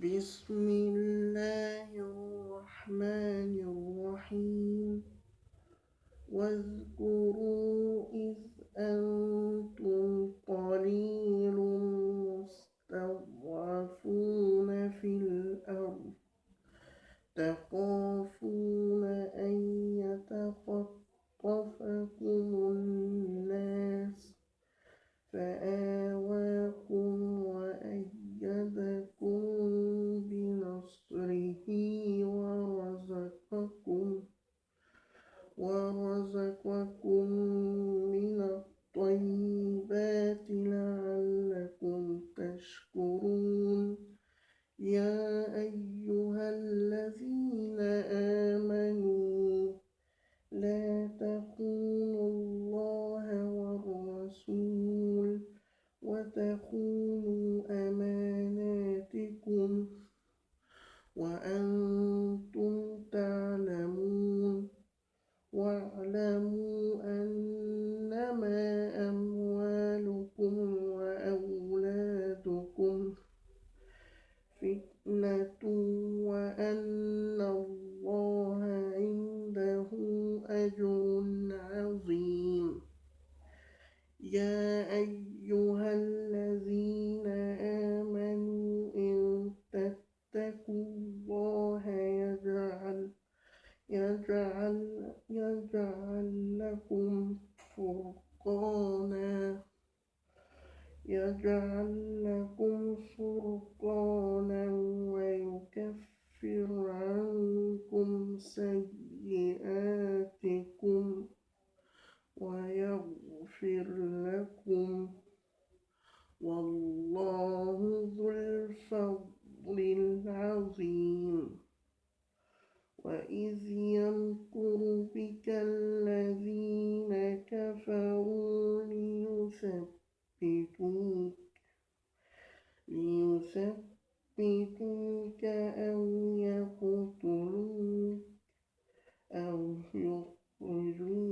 بسم الله الرحمن الرحيم. واذكروا إذ أنتم قليل مستضعفون في الأرض تخافون أن يتخطفكم الناس فآواكم وأيدكم بنصره ورزقكم من الطيبات لعلكم تشكرون. يا أيها الذين آمنوا لا تخونوا الله والرسول وتخونوا أماناتكم وأنتم تعلمون. واعلموا أنما أموالكم وأولادكم فتنة وأن الله عنده أجر عظيم. يا أيها الذين آمنوا إن تتقوا الله يجعل لكم فرقانا ويكفر عنكم سيئاتكم ويغفر لكم والله ذو الفضل العظيم. وإذ يمكر بك الذين كفروا ليثبتوك أو يقتلوك أو يخرجوك